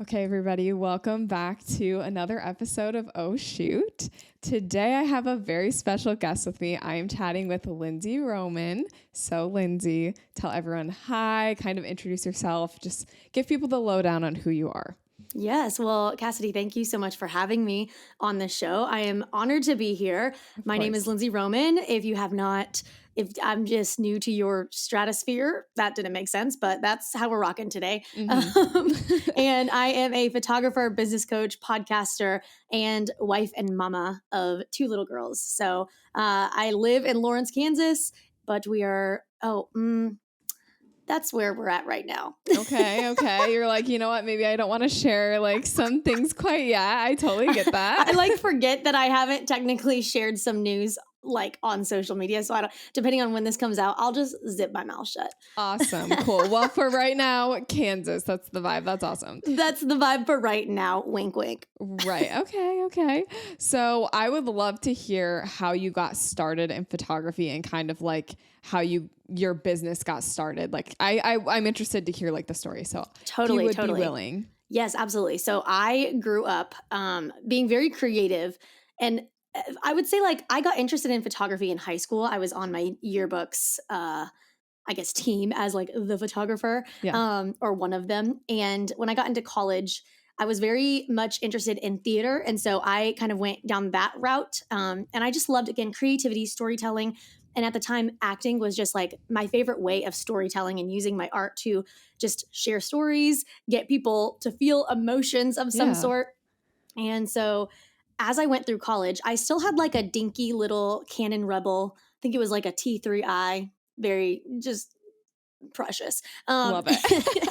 Okay, everybody, welcome back to another episode of Oh Shoot. Today I have a very special guest with me. I am chatting with Lindsey Roman. So Lindsay, tell everyone hi, kind of introduce yourself, just give people the lowdown on who you are. Yes. Well, Cassidy, thank you so much for having me on the show. I am honored to be here. My name is Lindsey Roman. If I'm just new to your stratosphere, that didn't make sense, but that's how we're rocking today. And I am a photographer, business coach, podcaster, and wife and mama of two little girls. So I live in Lawrence, Kansas, but that's where we're at right now. Okay. You're like, you know what? Maybe I don't want to share like some things quite yet. I totally get that. I forget that I haven't technically shared some news like on social media. So depending on when this comes out, I'll just zip my mouth shut. Awesome. Cool. Well, for right now, Kansas, that's the vibe. That's awesome. That's the vibe for right now. Wink, wink. Right. Okay. So I would love to hear how you got started in photography and kind of like how your business got started. Like I'm interested to hear like the story. So totally, if you would be willing. Yes, absolutely. So I grew up being very creative, and I would say like I got interested in photography in high school. I was on my yearbook's team as like the photographer, or one of them. And when I got into college, I was very much interested in theater. And so I kind of went down that route. And I just loved, again, creativity, storytelling. And at the time, acting was just like my favorite way of storytelling and using my art to just share stories, get people to feel emotions of some sort. And so as I went through college, I still had like a dinky little Canon Rebel. I think it was like a T3i, very just precious. Love it.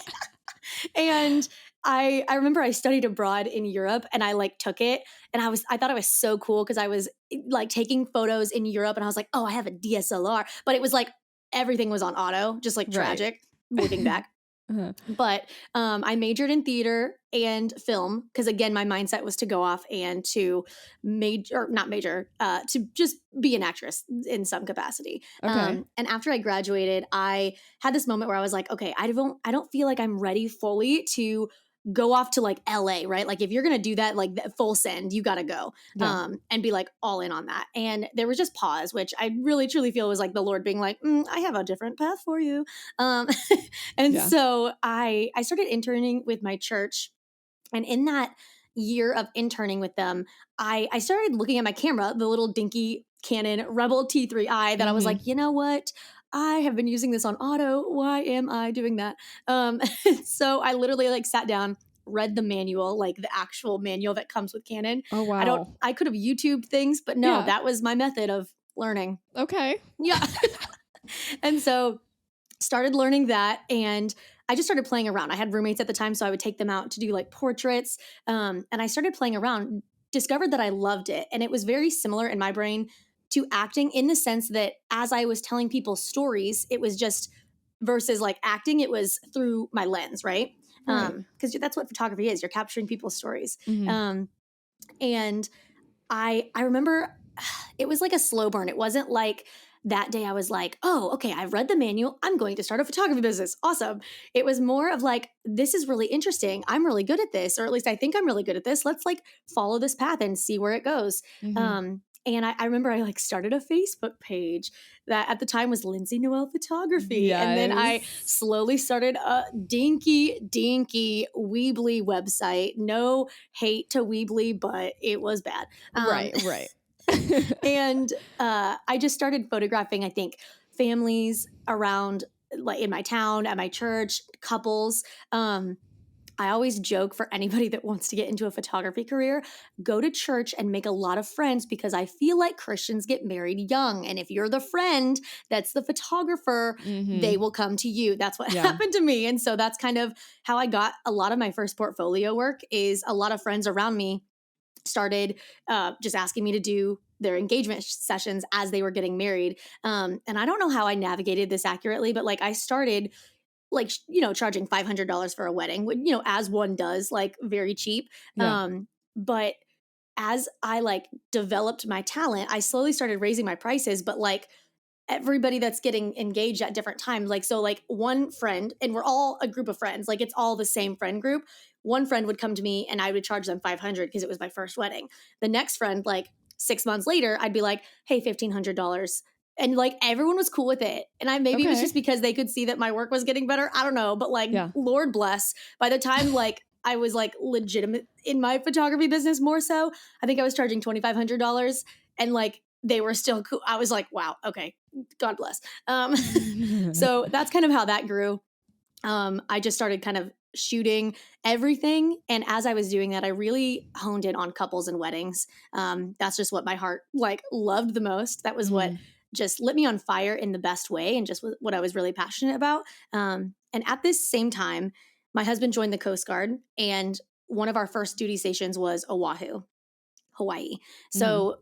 And I remember I studied abroad in Europe, and I like took it, and I thought it was so cool because I was like taking photos in Europe, and I was like, oh, I have a DSLR, but it was like everything was on auto, just like tragic looking back. But I majored in theater and film because, again, my mindset was to go off and to to just be an actress in some capacity. Okay. And after I graduated, I had this moment where I was like, okay, I don't feel like I'm ready fully to go off to like LA, right? Like if you're going to do that, like full send, you got to go and be like all in on that. And there was just pause, which I really truly feel was like the Lord being like, I have a different path for you. So I started interning with my church. And in that year of interning with them, I started looking at my camera, the little dinky Canon Rebel T3i that I was like, you know what? I have been using this on auto. Why am I doing that? So I literally like sat down, read the manual, like the actual manual that comes with Canon. Oh, wow. I could have YouTubed things, but no, that was my method of learning. Okay. Yeah. And so started learning that, and I just started playing around. I had roommates at the time, so I would take them out to do like portraits. And I started playing around, discovered that I loved it. And it was very similar in my brain to acting in the sense that as I was telling people stories, it was just versus like acting, it was through my lens, right? Because that's what photography is. You're capturing people's stories. And I remember it was like a slow burn. It wasn't like that day I was like, oh, okay, I've read the manual. I'm going to start a photography business. Awesome. It was more of like, this is really interesting. I'm really good at this, or at least I think I'm really good at this. Let's like follow this path and see where it goes. And I remember I like started a Facebook page that at the time was Lindsay Noel Photography. Yes. And then I slowly started a dinky Weebly website. No hate to Weebly, but it was bad. Right. And I just started photographing, I think, families around like in my town, at my church, couples. I always joke for anybody that wants to get into a photography career, go to church and make a lot of friends, because I feel like Christians get married young. And if you're the friend that's the photographer, they will come to you. That's what happened to me. And so that's kind of how I got a lot of my first portfolio work. Is a lot of friends around me started just asking me to do their engagement sessions as they were getting married. And I don't know how I navigated this accurately, but like I started like, charging $500 for a wedding, as one does, like very cheap. But as I like developed my talent, I slowly started raising my prices, but like everybody that's getting engaged at different times. Like, so like one friend, and we're all a group of friends, like it's all the same friend group. One friend would come to me and I would charge them $500 because it was my first wedding. The next friend, like 6 months later, I'd be like, hey, $1,500. And like everyone was cool with it. And maybe it was just because they could see that my work was getting better. I don't know. But like, Lord bless, by the time like I was like legitimate in my photography business more so, I think I was charging $2,500, and like they were still cool. I was like, wow, okay, God bless. So that's kind of how that grew. I just started kind of shooting everything. And as I was doing that, I really honed in on couples and weddings. That's just what my heart like loved the most. That was what just lit me on fire in the best way, and just what I was really passionate about. And at this same time, my husband joined the Coast Guard, and one of our first duty stations was Oahu, Hawaii. So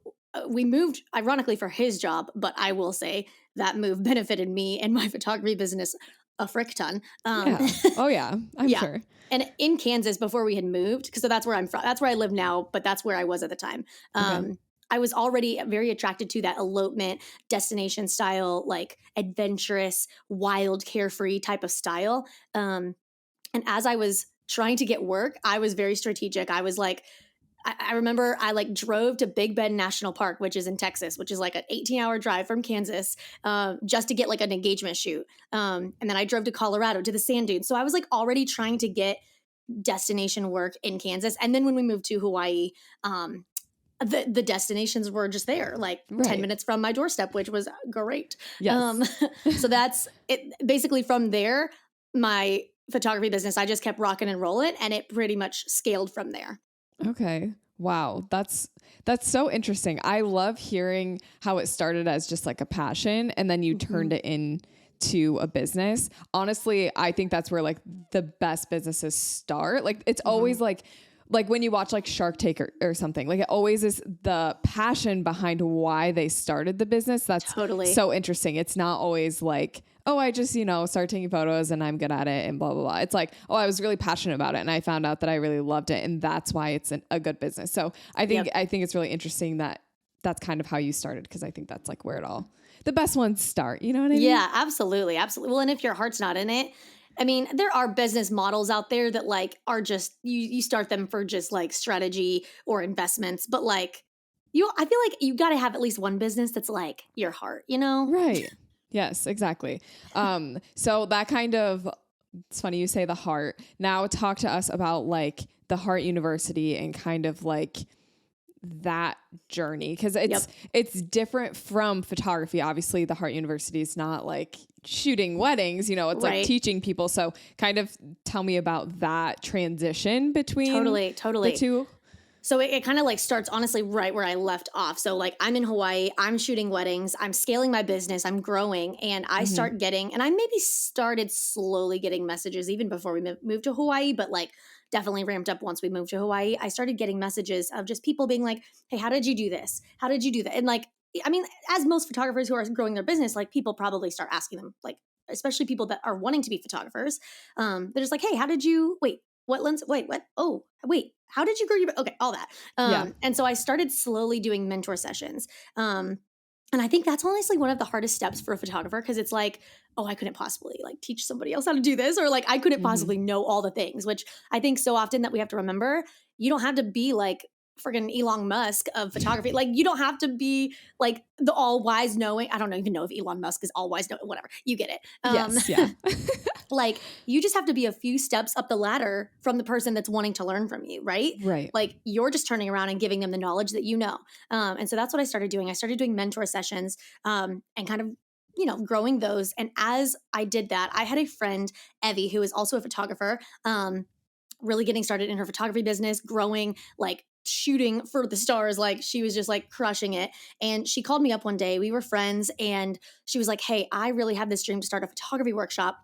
we moved, ironically, for his job, but I will say that move benefited me and my photography business a frick ton. Oh yeah, I'm sure. And in Kansas, before we had moved, because so that's where I'm from. That's where I live now, but that's where I was at the time. I was already very attracted to that elopement destination style, like adventurous, wild, carefree type of style. And as I was trying to get work, I was very strategic. I was like, I remember I like drove to Big Bend National Park, which is in Texas, which is like an 18-hour drive from Kansas, just to get like an engagement shoot. And then I drove to Colorado to the sand dunes. So I was like already trying to get destination work in Kansas. And then when we moved to Hawaii, the destinations were just there, like 10 minutes from my doorstep, which was great. So that's it. Basically from there, my photography business, I just kept rocking and rolling, and it pretty much scaled from there. Okay. Wow. That's so interesting. I love hearing how it started as just like a passion and then you turned it into a business. Honestly, I think that's where like the best businesses start. Like it's always like when you watch like Shark Tank or something, like it always is the passion behind why they started the business. That's so interesting. It's not always like, oh, I just, started taking photos and I'm good at it and blah, blah, blah. It's like, oh, I was really passionate about it and I found out that I really loved it. And that's why it's a good business. So I think it's really interesting that that's kind of how you started, because I think that's like where the best ones start. You know what I mean? Yeah, absolutely. Absolutely. Well, and if your heart's not in it, I mean, there are business models out there that like are just, you start them for just like strategy or investments, but like I feel like you got to have at least one business that's like your heart, Right. Yes, exactly. So that kind of, it's funny you say the heart. Now talk to us about like the Heart University and kind of like that journey, because it's different from photography. Obviously, the Heart University is not like shooting weddings, it's like teaching people. So kind of tell me about that transition between the two. So it kind of like starts honestly right where I left off. So like I'm in Hawaii, I'm shooting weddings, I'm scaling my business, I'm growing, and I start getting, and I maybe started slowly getting messages even before we moved to Hawaii, but like definitely ramped up once we moved to Hawaii. I started getting messages of just people being like, hey, how did you do this? How did you do that? And like, I mean, as most photographers who are growing their business, like people probably start asking them, like, especially people that are wanting to be photographers. They're just like, hey, how did you, what lens? Wait, what? Oh, wait, how did you grow your, okay, all that. And so I started slowly doing mentor sessions. And I think that's honestly one of the hardest steps for a photographer, because it's like, oh, I couldn't possibly like teach somebody else how to do this, or like I couldn't possibly know all the things, which I think so often that we have to remember, you don't have to be like friggin' Elon Musk of photography. Like you don't have to be like the all wise knowing. I don't even know if Elon Musk is all wise knowing, whatever. You get it. Yes, yeah. Like you just have to be a few steps up the ladder from the person that's wanting to learn from you, right? Right. Like you're just turning around and giving them the knowledge that you know. And so that's what I started doing. I started doing mentor sessions and kind of, growing those. And as I did that, I had a friend, Evie, who is also a photographer, really getting started in her photography business, growing, like shooting for the stars. Like she was just like crushing it. And she called me up one day. We were friends and she was like, hey, I really have this dream to start a photography workshop.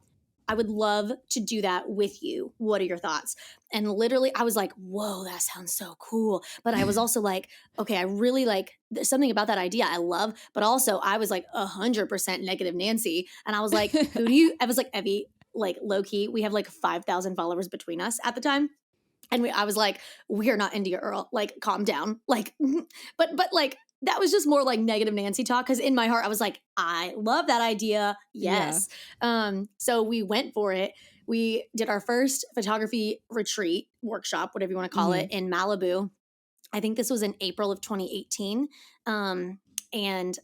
I would love to do that with you. What are your thoughts? And literally I was like, whoa, that sounds so cool. But I was also like, okay, I really like, there's something about that idea I love. But also I was like 100% negative Nancy. And I was like, I was like, Evie, like low key, we have like 5,000 followers between us at the time. And I was like, we are not India Earl, like calm down. Like, but like, that was just more like negative Nancy talk. Cause in my heart, I was like, I love that idea. Yes. So we went for it. We did our first photography retreat workshop, whatever you want to call it, in Malibu. I think this was in April of 2018. And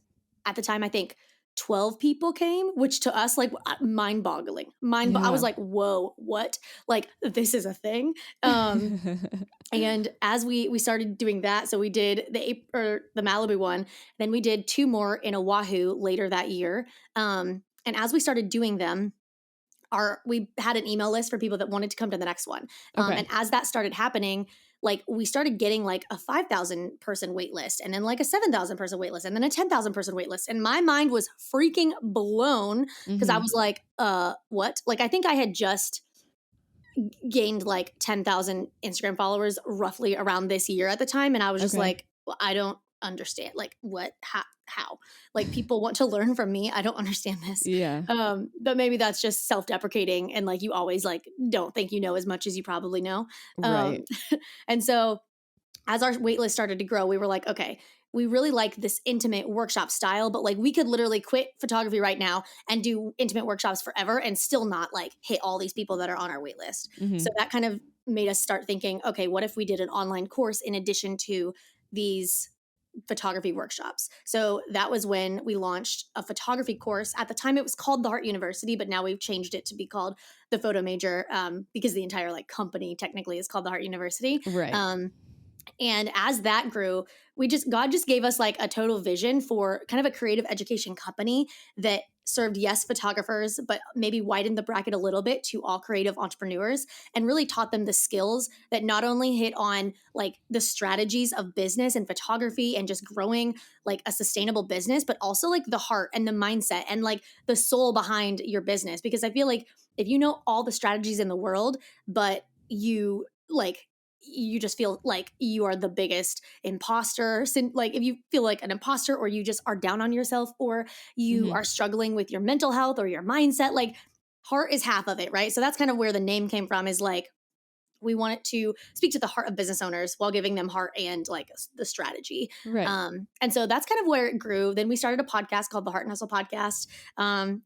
at the time, I think 12 people came, which to us, like, mind-boggling. I was like, whoa, what? Like, this is a thing. And as we started doing that, so we did the Malibu one, then we did 2 more in Oahu later that year. And as we started doing them, we had an email list for people that wanted to come to the next one. And as that started happening, like we started getting like a 5,000 person wait list, and then like a 7,000 person wait list, and then a 10,000 person wait list. And my mind was freaking blown because I was like, what? Like, I think I had just gained like 10,000 Instagram followers roughly around this year at the time. And I was just like, well, I don't understand. Like, what? How? Like, people want to learn from me. I don't understand this. Yeah. But maybe that's just self-deprecating, and like you always like don't think you know as much as you probably know. Right. And so as our waitlist started to grow, we were like, okay, we really like this intimate workshop style, but like we could literally quit photography right now and do intimate workshops forever and still not like hit all these people that are on our waitlist. So that kind of made us start thinking, okay, what if we did an online course in addition to these photography workshops? So that was when we launched a photography course. At the time it was called the Heart University, but now we've changed it to be called the Photo Major, because the entire like company technically is called the Heart University. Right. And as that grew, God just gave us like a total vision for kind of a creative education company that served, yes, photographers, but maybe widened the bracket a little bit to all creative entrepreneurs and really taught them the skills that not only hit on like the strategies of business and photography and just growing like a sustainable business, but also like the heart and the mindset and like the soul behind your business. Because I feel like if you know all the strategies in the world, but you just feel like you are the biggest imposter. Like if you feel like an imposter, or you just are down on yourself, or you are struggling with your mental health or your mindset, like heart is half of it, right? So that's kind of where the name came from, is like, we wanted to speak to the heart of business owners while giving them heart and like the strategy. Right. And so that's kind of where it grew. Then we started a podcast called the Heart and Hustle Podcast.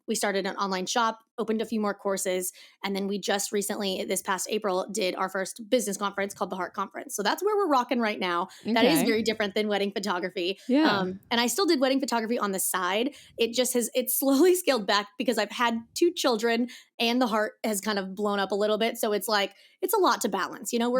We started an online shop, opened a few more courses. And then we just recently, this past April, did our first business conference called the Heart Conference. So that's where we're rocking right now. That is very different than wedding photography. Yeah. And I still did wedding photography on the side. It's slowly scaled back because I've had 2 children and the heart has kind of blown up a little bit. So it's like, it's a lot to balance, you know,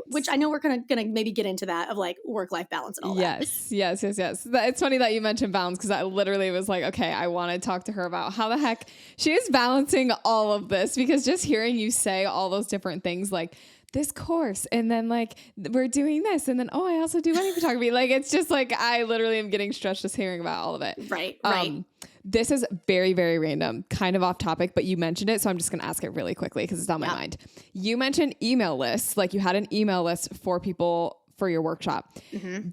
which I know we're gonna maybe get into that of like work-life balance and all that. Yes. It's funny that you mentioned balance, because I literally was like, okay, I want to talk to her about how the heck she is balancing all of this, because just hearing you say all those different things, like this course, and then like we're doing this, and then I also do wedding photography. Like, it's just like I literally am getting stretched just hearing about all of it. Right. This is very, very random, kind of off topic, but you mentioned it, so I'm just going to ask it really quickly because it's on my mind. You mentioned email lists, like you had an email list for people for your workshop.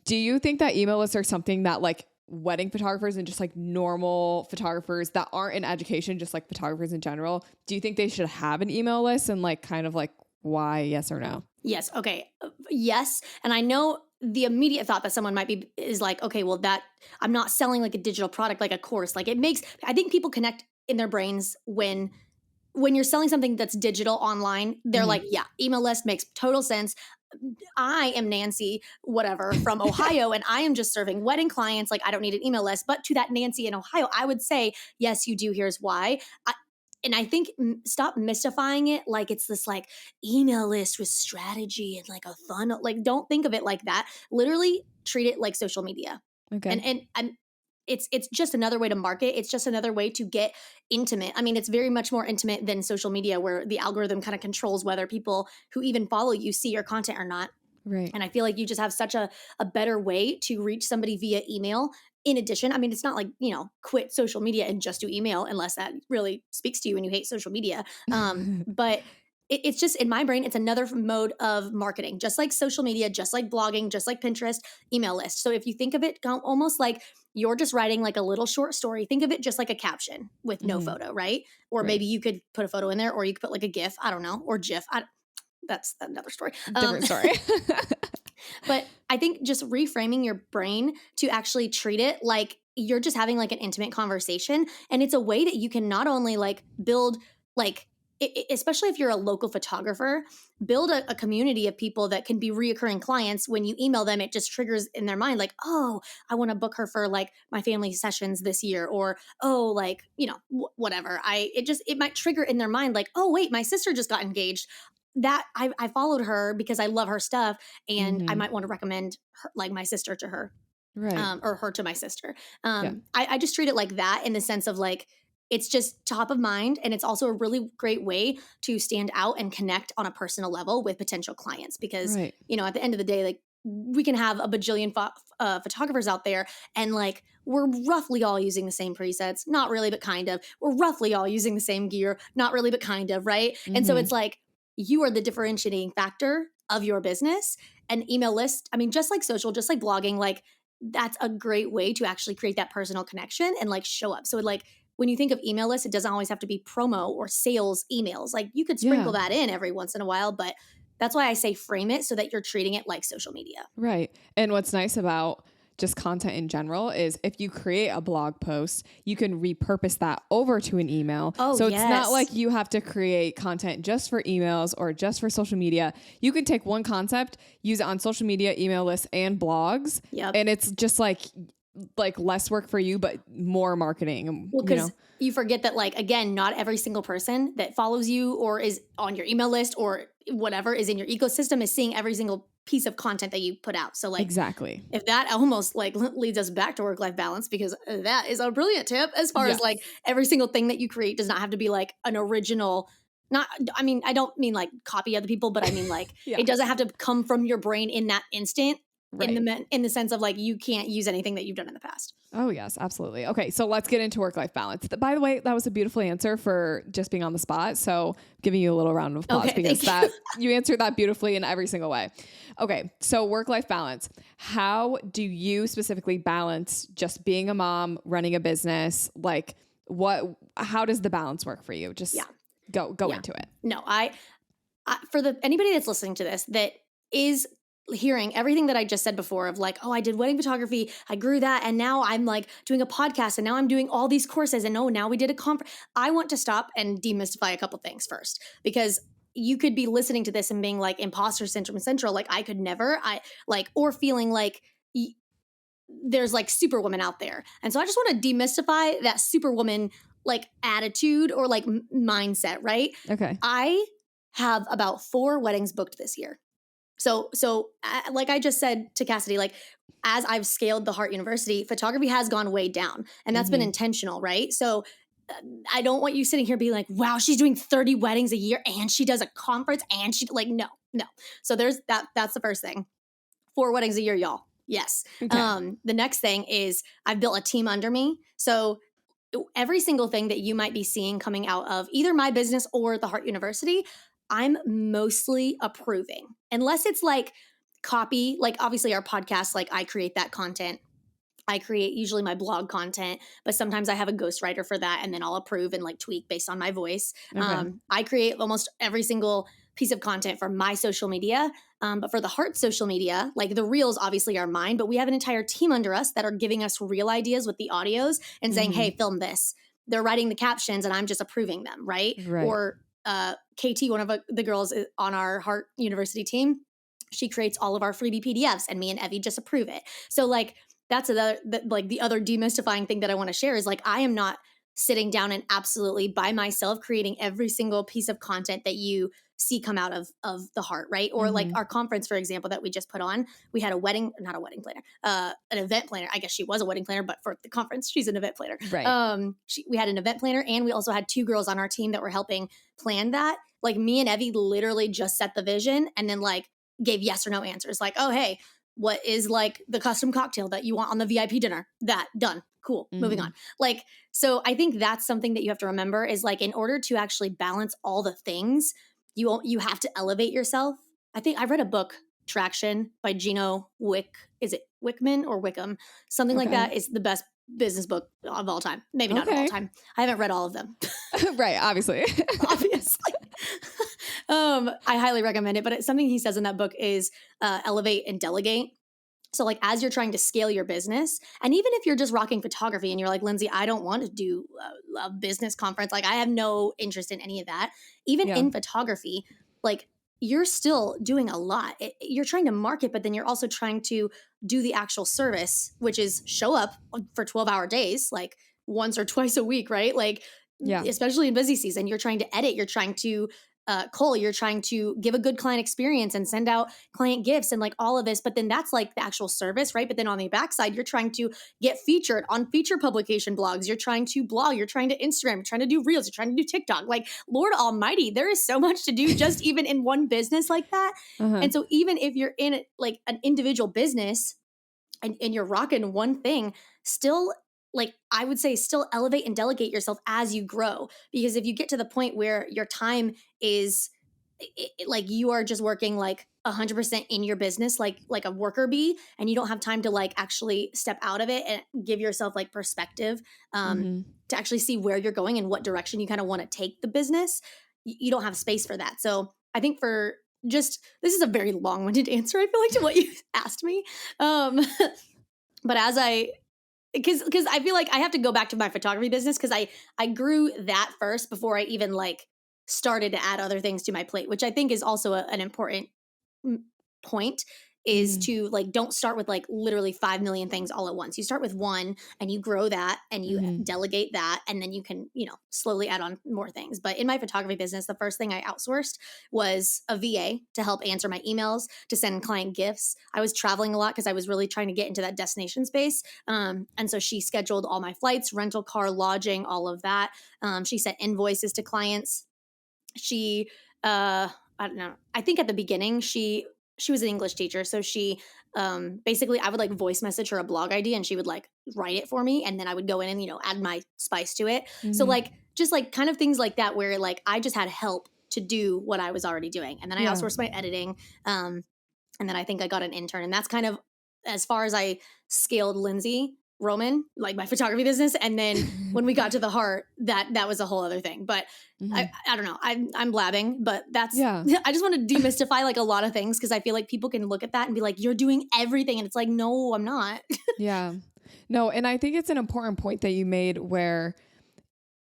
Do you think that email lists are something that like wedding photographers and just like normal photographers that aren't in education, just like photographers in general, do you think they should have an email list, and like kind of like why, yes or no? Yes. Okay. Yes. And I know the immediate thought that someone might be is like, okay, well, that I'm not selling like a digital product, like a course. Like I think people connect in their brains when you're selling something that's digital online, they're like, yeah, email list makes total sense. I am Nancy, whatever, from Ohio, and I am just serving wedding clients. Like, I don't need an email list. But to that Nancy in Ohio, I would say, yes, you do. Here's why. And I think stop mystifying it like it's this like email list with strategy and like a funnel. Like, don't think of it like that. Literally treat it like social media. Okay. And it's just another way to market. It's just another way to get intimate. I mean, it's very much more intimate than social media, where the algorithm kind of controls whether people who even follow you see your content or not. Right. And I feel like you just have such a better way to reach somebody via email. In addition, I mean, it's not like, quit social media and just do email unless that really speaks to you and you hate social media. But it's just, in my brain, it's another mode of marketing, just like social media, just like blogging, just like Pinterest, email list. So if you think of it almost like you're just writing like a little short story, think of it just like a caption with no photo, right? Or maybe you could put a photo in there, or you could put like a GIF, I don't know, or GIF. That's another story. Different story. But I think just reframing your brain to actually treat it like you're just having like an intimate conversation. And it's a way that you can not only like build like, especially if you're a local photographer, build a community of people that can be reoccurring clients. When you email them, it just triggers in their mind like, oh, I want to book her for like my family sessions this year, or oh, like, you know, whatever. It might trigger in their mind like, oh wait, my sister just got engaged. That I followed her because I love her stuff, and I might want to recommend her, like my sister to her, Right. or her to my sister. Yeah. I just treat it like that, in the sense of like, it's just top of mind. And it's also a really great way to stand out and connect on a personal level with potential clients. Because, Right. you know, at the end of the day, like, we can have a bajillion photographers out there, and like, we're roughly all using the same presets, not really, but kind of. We're roughly all using the same gear, not really, but kind of, right? And so it's like, you are the differentiating factor of your business. An email list, I mean, just like social, just like blogging, like, that's a great way to actually create that personal connection and like show up. So like, when you think of email lists, it doesn't always have to be promo or sales emails. Like, you could sprinkle Yeah. that in every once in a while, but that's why I say frame it so that you're treating it like social media. Right. And what's nice about just content in general is if you create a blog post, you can repurpose that over to an email. Oh, so it's not yes. like you have to create content just for emails or just for social media. You can take one concept, use it on social media, email lists, and blogs. Yep. And it's just like less work for you, but more marketing. Well, because you forget that, like, again, not every single person that follows you or is on your email list or whatever is in your ecosystem is seeing every single piece of content that you put out. So like, exactly. if that almost like leads us back to work-life balance, because that is a brilliant tip as far as like every single thing that you create does not have to be like an original. Not, I mean, I don't mean like copy other people, but I mean like it doesn't have to come from your brain in that instant. Right. In the sense of like, you can't use anything that you've done in the past. Oh yes, absolutely. Okay, so let's get into work-life balance. By the way, that was a beautiful answer for just being on the spot. So giving you a little round of applause because you answered that beautifully in every single way. Okay, so work-life balance. How do you specifically balance just being a mom, running a business? Like how does the balance work for you? Just go into it. No, I for anybody that's listening to this that is hearing everything that I just said before of like, oh, I did wedding photography, I grew that, and now I'm like doing a podcast, and now I'm doing all these courses, and oh, now we did a conference. I want to stop and demystify a couple things first, because you could be listening to this and being like, imposter syndrome central, like I could never, or feeling like there's like superwoman out there. And so I just want to demystify that superwoman like attitude or like mindset, right? Okay. I have about 4 weddings booked this year. So like I just said to Cassidy, like, as I've scaled the Heart University, photography has gone way down, and that's been intentional, right? So I don't want you sitting here being like, wow, she's doing 30 weddings a year and she does a conference and she like, no. So there's that's the first thing. 4 weddings a year, y'all. Yes. Okay. The next thing is I've built a team under me. So every single thing that you might be seeing coming out of either my business or the Heart University, I'm mostly approving, unless it's like copy, like obviously our podcast, like I create that content. I create usually my blog content, but sometimes I have a ghostwriter for that, and then I'll approve and like tweak based on my voice. Okay. I create almost every single piece of content for my social media. But for the Heart social media, like the reels obviously are mine, but we have an entire team under us that are giving us reel ideas with the audios and saying, hey, film this. They're writing the captions and I'm just approving them, right? Or KT, one of the girls on our Heart University team, she creates all of our freebie PDFs, and me and Evie just approve it. So like, that's the other demystifying thing that I want to share is like, I am not sitting down and absolutely by myself creating every single piece of content that you see come out of the Heart, right? Or like our conference, for example, that we just put on, we had not a wedding planner, an event planner. I guess she was a wedding planner, but for the conference, she's an event planner. Right. We had an event planner, and we also had 2 girls on our team that were helping plan that. Like, me and Evie literally just set the vision and then like gave yes or no answers. Like, oh, hey, what is like the custom cocktail that you want on the VIP dinner? That done. Cool. Moving on. Like, so I think that's something that you have to remember is like, in order to actually balance all the things, you have to elevate yourself. I think I read a book, Traction, by Gino Is it Wickman or Wickham? Something like that. Is the best business book of all time. Maybe not of all time. I haven't read all of them. Right. Obviously. I highly recommend it. But something he says in that book is elevate and delegate. So like as you're trying to scale your business, and even if you're just rocking photography and you're like, Lindsay, I don't want to do a business conference. Like I have no interest in any of that. Even Yeah. in photography, like you're still doing a lot. You're trying to market, but then you're also trying to do the actual service, which is show up for 12-hour days, like once or twice a week, right? Like, Yeah. especially in busy season, you're trying to edit, you're trying to Cole, you're trying to give a good client experience and send out client gifts and like all of this. But then that's like the actual service, right? But then on the backside, you're trying to get featured on feature publication blogs. You're trying to blog. You're trying to Instagram. You're trying to do reels. You're trying to do TikTok. Like, Lord Almighty, there is so much to do just even in one business like that. Uh-huh. And so even if you're in like an individual business and you're rocking one thing, still, like I would say, still elevate and delegate yourself as you grow. Because if you get to the point where your time is like you are just working like 100% in your business, like a worker bee, and you don't have time to like actually step out of it and give yourself like perspective to actually see where you're going and what direction you kind of want to take the business, you don't have space for that. So I think for just, this is a very long-winded answer, I feel like, to what you asked me. But as because I feel like I have to go back to my photography business because I grew that first before I even like started to add other things to my plate, which I think is also an important point, is to like, don't start with like literally 5 million things all at once. You start with one and you grow that and you delegate that, and then you can, slowly add on more things. But in my photography business, the first thing I outsourced was a VA to help answer my emails, to send client gifts. I was traveling a lot because I was really trying to get into that destination space. And so she scheduled all my flights, rental car, lodging, all of that. She sent invoices to clients. She, I don't know, I think at the beginning she was an English teacher. So she, basically I would like voice message her a blog idea and she would like write it for me. And then I would go in and, add my spice to it. So like, just like kind of things like that, where like I just had help to do what I was already doing. And then I outsourced my editing. And then I think I got an intern, and that's kind of as far as I scaled Lindsay Roman, like my photography business. And then when we got to the heart, that was a whole other thing. But I don't know. I'm blabbing, but that's, I just want to demystify like a lot of things, because I feel like people can look at that and be like, you're doing everything. And it's like, no, I'm not. Yeah. No. And I think it's an important point that you made, where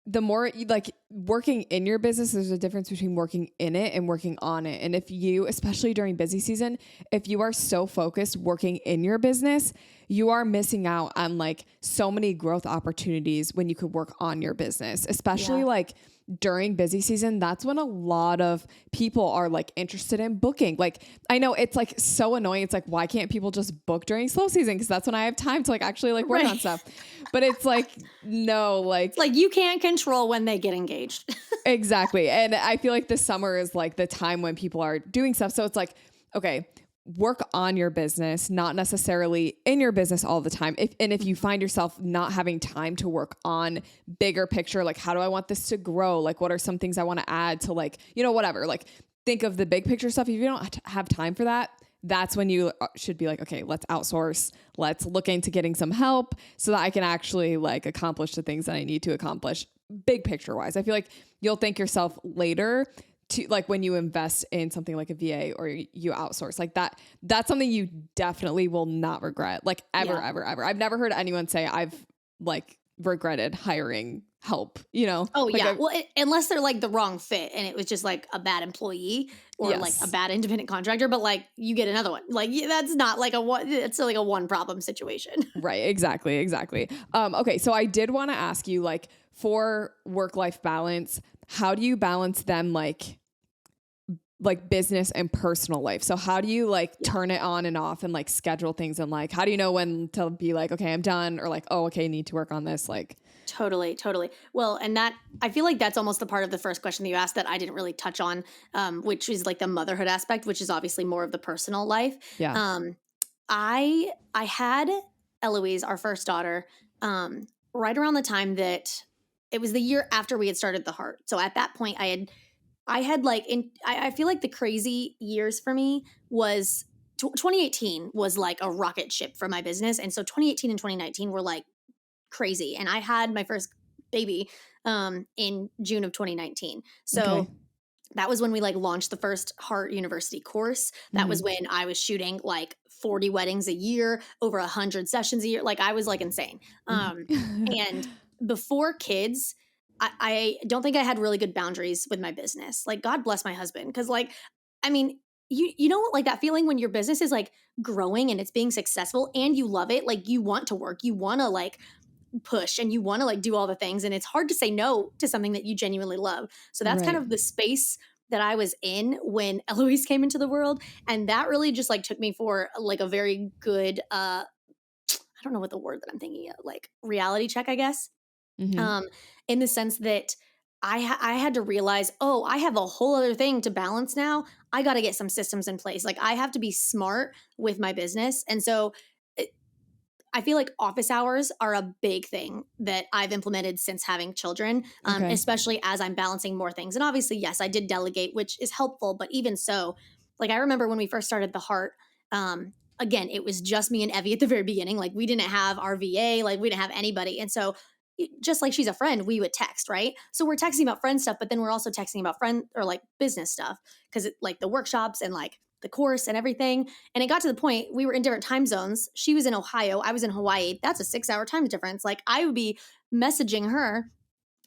the more you like working in your business, there's a difference between working in it and working on it. And if you, especially during busy season, if you are so focused working in your business, you are missing out on like so many growth opportunities when you could work on your business, especially like during busy season. That's when a lot of people are like interested in booking. Like, I know it's like so annoying. It's like, why can't people just book during slow season? Cause that's when I have time to like actually like work on stuff. But it's like, no, like, it's like you can't control when they get engaged. Exactly. And I feel like the summer is like the time when people are doing stuff. So it's like, okay, work on your business, not necessarily in your business all the time. If you find yourself not having time to work on bigger picture, like, how do I want this to grow? Like, what are some things I want to add to, like, whatever, like, think of the big picture stuff. If you don't have time for that, that's when you should be like, okay, let's outsource. Let's look into getting some help so that I can actually like accomplish the things that I need to accomplish big picture wise. I feel like you'll thank yourself later to like when you invest in something like a VA or you outsource like that. That's something you definitely will not regret. Like ever. I've never heard anyone say I've like regretted hiring help, Oh like yeah. Well, unless they're like the wrong fit and it was just like a bad employee or like a bad independent contractor, but like you get another one. Like that's not like it's like a one problem situation. Right. Exactly. Okay. So I did want to ask you, like, for work-life balance, how do you balance them like business and personal life? So how do you like turn it on and off and like schedule things, and like, how do you know when to be like, okay, I'm done, or like, oh, okay, need to work on this? Like, Totally. Well, and that, I feel like that's almost the part of the first question that you asked that I didn't really touch on, which is like the motherhood aspect, which is obviously more of the personal life. yeah. I had Eloise, our first daughter, right around the time that it was the year after we had started the heart. So at that point I had like, I feel like the crazy years for me was 2018 was like a rocket ship for my business. And so 2018 and 2019 were like crazy. And I had my first baby in June of 2019. So that was when we like launched the first Heart University course. That was Mhm. when I was shooting like 40 weddings a year, over 100 sessions a year. Like I was like insane. Mhm. And before kids, I don't think I had really good boundaries with my business. Like God bless my husband. Cause like, I mean, you know what, like that feeling when your business is like growing and it's being successful and you love it, like you want to work, you want to like push and you want to like do all the things and it's hard to say no to something that you genuinely love. So that's kind Right. of the space that I was in when Eloise came into the world, and that really just like took me for like a very good I don't know what the word that I'm thinking of, like reality check, I guess. Mhm. Um in the sense that I had to realize, oh, I have a whole other thing to balance now. I got to get some systems in place. Like I have to be smart with my business. And so I feel like office hours are a big thing that I've implemented since having children, Okay. especially as I'm balancing more things. And obviously, yes, I did delegate, which is helpful. But even so, like I remember when we first started the Heart, again, it was just me and Evie at the very beginning. Like we didn't have our VA, like we didn't have anybody. And so, just like she's a friend, we would text, right? So we're texting about friend stuff, but then we're also texting about friend or like business stuff because like the workshops and like the course and everything. And it got to the point we were in different time zones. She was in Ohio, I was in Hawaii. That's a 6-hour time difference. Like I would be messaging her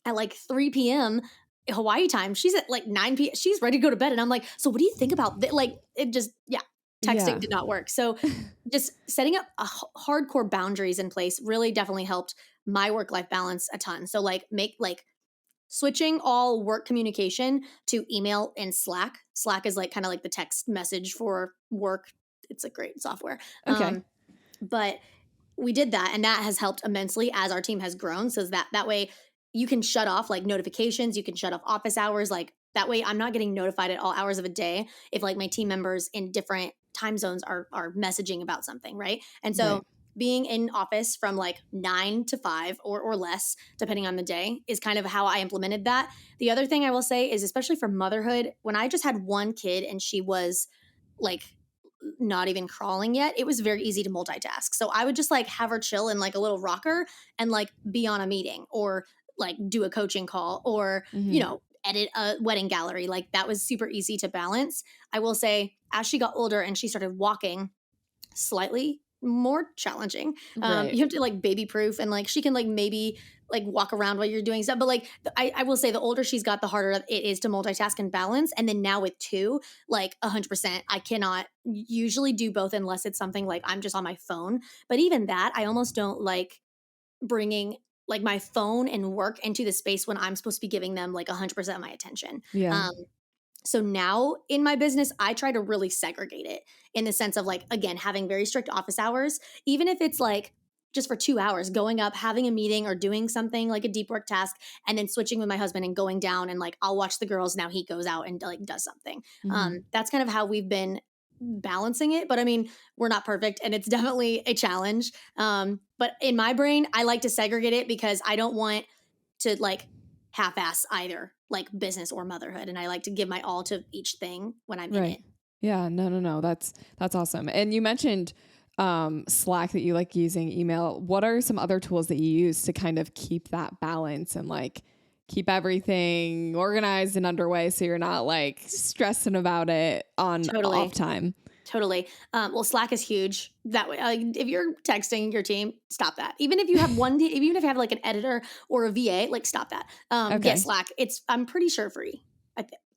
at like 3 p.m. Hawaii time. She's at like 9 p.m. She's ready to go to bed. And I'm like, so what do you think about that? Like it just, yeah, texting Yeah. did not work. So just setting up hardcore boundaries in place really definitely helped my work life balance a ton. So like make like switching all work communication to email and Slack. Slack is like kind of like the text message for work. It's a great software. Okay. But we did that and that has helped immensely as our team has grown. So that way you can shut off like notifications, you can shut off office hours. Like that way I'm not getting notified at all hours of a day if like my team members in different time zones are messaging about something, right? And Right. so being in office from like 9 to 5 or less, depending on the day, is kind of how I implemented that. The other thing I will say is, especially for motherhood, when I just had one kid and she was like not even crawling yet, it was very easy to multitask. So I would just like have her chill in like a little rocker and like be on a meeting or like do a coaching call or, Mhm. edit a wedding gallery. Like that was super easy to balance. I will say, as she got older and she started walking, slightly more challenging. Right. You have to like baby proof and like she can like maybe like walk around while you're doing stuff. But like I will say the older she's got, the harder it is to multitask and balance. And then now with two, like 100%, I cannot usually do both unless it's something like I'm just on my phone. But even that, I almost don't like bringing like my phone and work into the space when I'm supposed to be giving them like 100% of my attention. Yeah. So now in my business, I try to really segregate it in the sense of like, again, having very strict office hours, even if it's like just for 2 hours, going up, having a meeting or doing something like a deep work task, and then switching with my husband and going down and like, I'll watch the girls. Now he goes out and like does something. Mhm. That's kind of how we've been balancing it. But I mean, we're not perfect and it's definitely a challenge. But in my brain, I like to segregate it because I don't want to like half-ass either like business or motherhood, and I like to give my all to each thing when I'm in Right. it. Yeah. No, no, no. That's awesome. And you mentioned Slack, that you like using email. What are some other tools that you use to kind of keep that balance and like keep everything organized and underway so you're not like stressing about it on off Totally. time? Totally. Well, Slack is huge. That way, if you're texting your team, stop that. Even if you have even if you have like an editor or a VA, like stop that. Get Okay. Slack. I'm pretty sure free.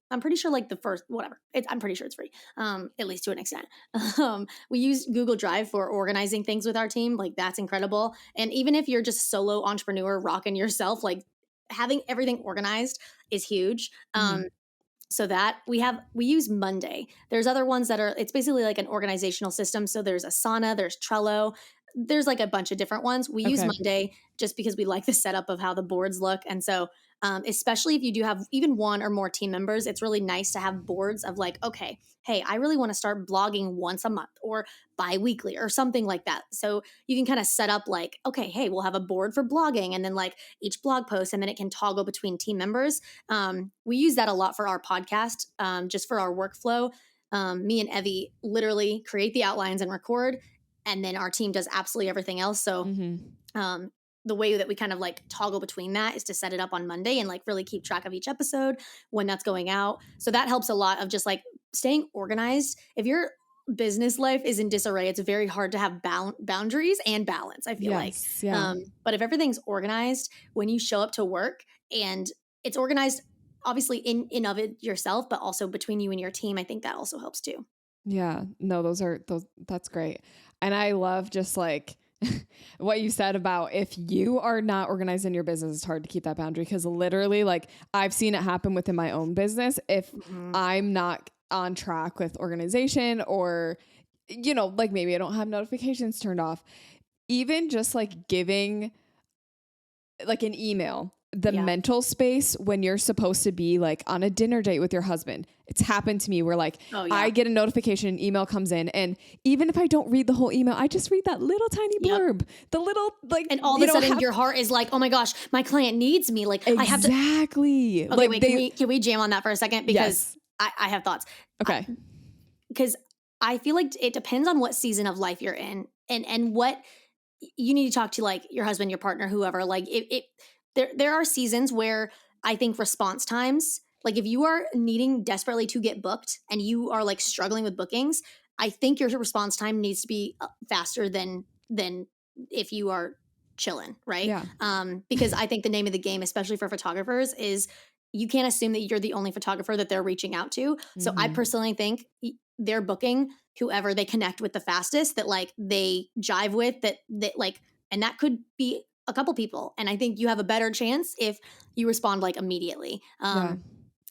I'm pretty sure like the first whatever. I'm pretty sure it's free. At least to an extent. We use Google Drive for organizing things with our team. Like that's incredible. And even if you're just solo entrepreneur rocking yourself, like having everything organized is huge. Mhm. So that we use Monday. There's other ones that are, it's basically like an organizational system. So there's Asana, there's Trello, there's like a bunch of different ones. We use Okay. Monday just because we like the setup of how the boards look. And so especially if you do have even one or more team members, it's really nice to have boards of like, okay, hey, I really want to start blogging once a month or bi-weekly or something like that. So you can kind of set up like, okay, hey, we'll have a board for blogging and then like each blog post, and then it can toggle between team members. We use that a lot for our podcast, just for our workflow. Me and Evie literally create the outlines and record, and then our team does absolutely everything else. So Mhm. um, the way that we kind of like toggle between that is to set it up on Monday and like really keep track of each episode when that's going out. So that helps a lot of just like staying organized. If your business life is in disarray, it's very hard to have boundaries and balance, I feel Yes. Yeah. but if everything's organized, when you show up to work and it's organized, obviously in of it yourself, but also between you and your team, I think that also helps too. Yeah. No, that's great. And I love just like what you said about if you are not organized in your business, it's hard to keep that boundary, because literally like I've seen it happen within my own business. If I'm not on track with organization, or, you know, like maybe I don't have notifications turned off, even just like giving like an email, the mental space when you're supposed to be like on a dinner date with your husband. It's happened to me where like I get a notification, an email comes in, and even if I don't read the whole email, I just read that little tiny blurb, the little like, and all of a sudden your heart is like, oh my gosh, my client needs me. Like I have to. Exactly. Okay, like wait, can we jam on that for a second? Because I have thoughts. Okay. Because I feel like it depends on what season of life you're in, and what you need to talk to like your husband, your partner, whoever. Like there are seasons where I think response times, like if you are needing desperately to get booked and you are like struggling with bookings, I think your response time needs to be faster than if you are chilling, right? Yeah. Because I think the name of the game, especially for photographers, is you can't assume that you're the only photographer that they're reaching out to. So I personally think they're booking whoever they connect with the fastest, that like they jive with, that like, and that could be a couple people. And I think you have a better chance if you respond like immediately.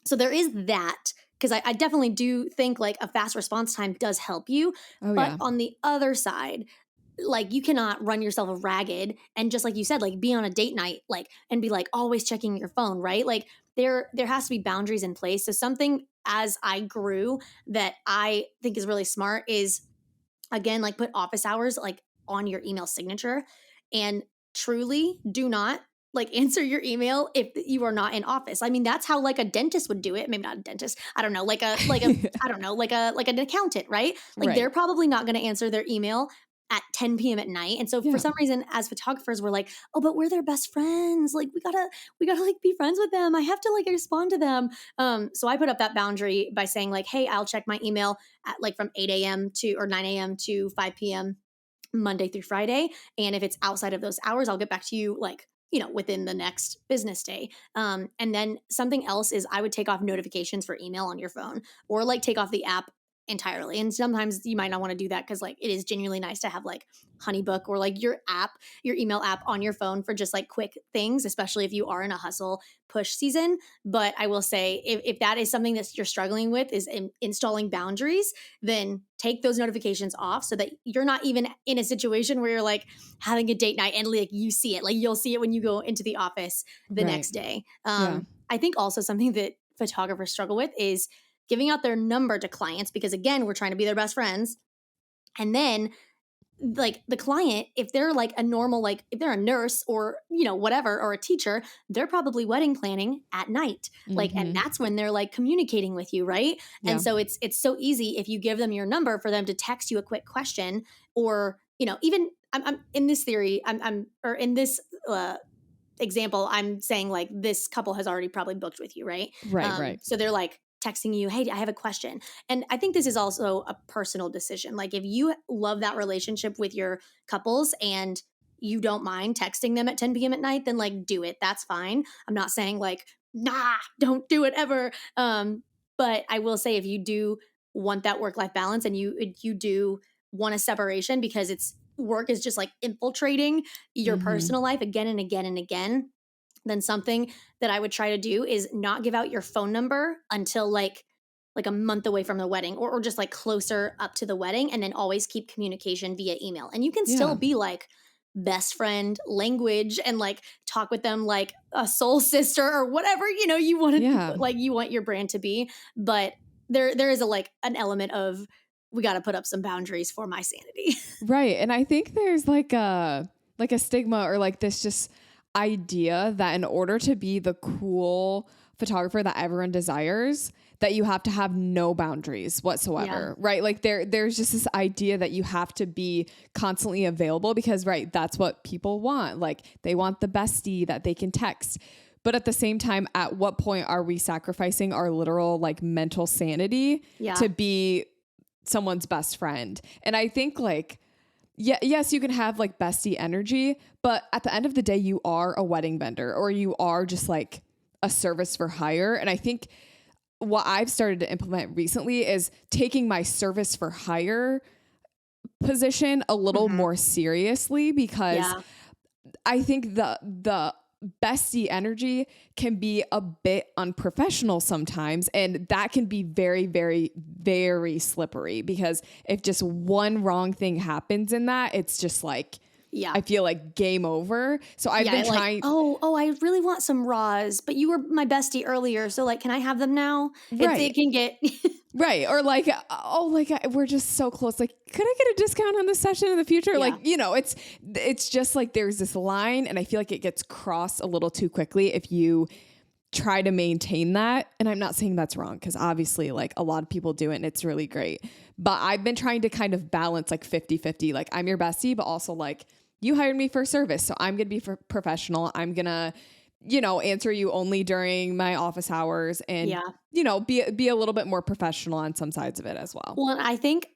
So there is that, because I definitely do think like a fast response time does help you. But on the other side, like you cannot run yourself ragged and just like you said, like be on a date night, like, and be like always checking your phone, right? Like there has to be boundaries in place. So something as I grew that I think is really smart is, again, like put office hours like on your email signature, and truly do not like answer your email if you are not in office. I mean, that's how like a dentist would do it. Maybe not a dentist. I don't know, like a I don't know, like an accountant, right? Like they're probably not going to answer their email at 10 p.m. at night. And so for some reason, as photographers, we're like, oh, but we're their best friends. Like we gotta like be friends with them. I have to like respond to them. So I put up that boundary by saying like, hey, I'll check my email at like from 8 a.m. to or 9 a.m. to 5 p.m. Monday through Friday. And if it's outside of those hours, I'll get back to you like, you know, within the next business day. And then something else is I would take off notifications for email on your phone, or like take off the app entirely. And sometimes you might not want to do that because like it is genuinely nice to have like Honeybook or like your email app on your phone for just like quick things, especially if you are in a hustle push season. But I will say if that is something that you're struggling with, is installing boundaries, then take those notifications off so that you're not even in a situation where you're like having a date night and like you see it, like you'll see it when you go into the office the next day. I think also something that photographers struggle with is giving out their number to clients, because again, we're trying to be their best friends. And then like the client, if they're like a normal, like if they're a nurse or, you know, whatever, or a teacher, they're probably wedding planning at night. Like, and that's when they're like communicating with you. Right. And so it's so easy if you give them your number for them to text you a quick question, or, you know, even I'm in this theory, or in this, example, I'm saying like this couple has already probably booked with you. Right. Right. So they're like texting you, hey, I have a question. And I think this is also a personal decision. Like if you love that relationship with your couples and you don't mind texting them at 10 p.m. at night, then like do it. That's fine. I'm not saying like, nah, don't do it ever. But I will say if you do want that work-life balance and you do want a separation because it's work is just like infiltrating your personal life again and again and again, then something that I would try to do is not give out your phone number until like a month away from the wedding, or just like closer up to the wedding, and then always keep communication via email. And you can still be like best friend language and like talk with them like a soul sister or whatever, you know, you want to like you want your brand to be. But there is a like an element of we got to put up some boundaries for my sanity. Right. And I think there's like a stigma or like this just idea that in order to be the cool photographer that everyone desires, that you have to have no boundaries whatsoever, right? Like there's just this idea that you have to be constantly available because, right, that's what people want. Like they want the bestie that they can text. But at the same time, at what point are we sacrificing our literal like mental sanity to be someone's best friend? And I think like, yes, you can have like bestie energy, but at the end of the day, you are a wedding vendor or you are just like a service for hire. And I think what I've started to implement recently is taking my service for hire position a little more seriously, because I think the bestie energy can be a bit unprofessional sometimes, and that can be very, very, very slippery, because if just one wrong thing happens in that, it's just like, I feel like game over. So I've been trying. Like, I really want some raws, but you were my bestie earlier. So like, can I have them now? Right. It can get right. Or like, we're just so close. Like, could I get a discount on this session in the future? Yeah. Like, it's just like, there's this line, and I feel like it gets crossed a little too quickly if you try to maintain that. And I'm not saying that's wrong, because obviously like a lot of people do it and it's really great. But I've been trying to kind of balance like 50-50. Like I'm your bestie, but also like you hired me for service. So I'm going to be professional. I'm going to, answer you only during my office hours and, be a little bit more professional on some sides of it as well. Well, I think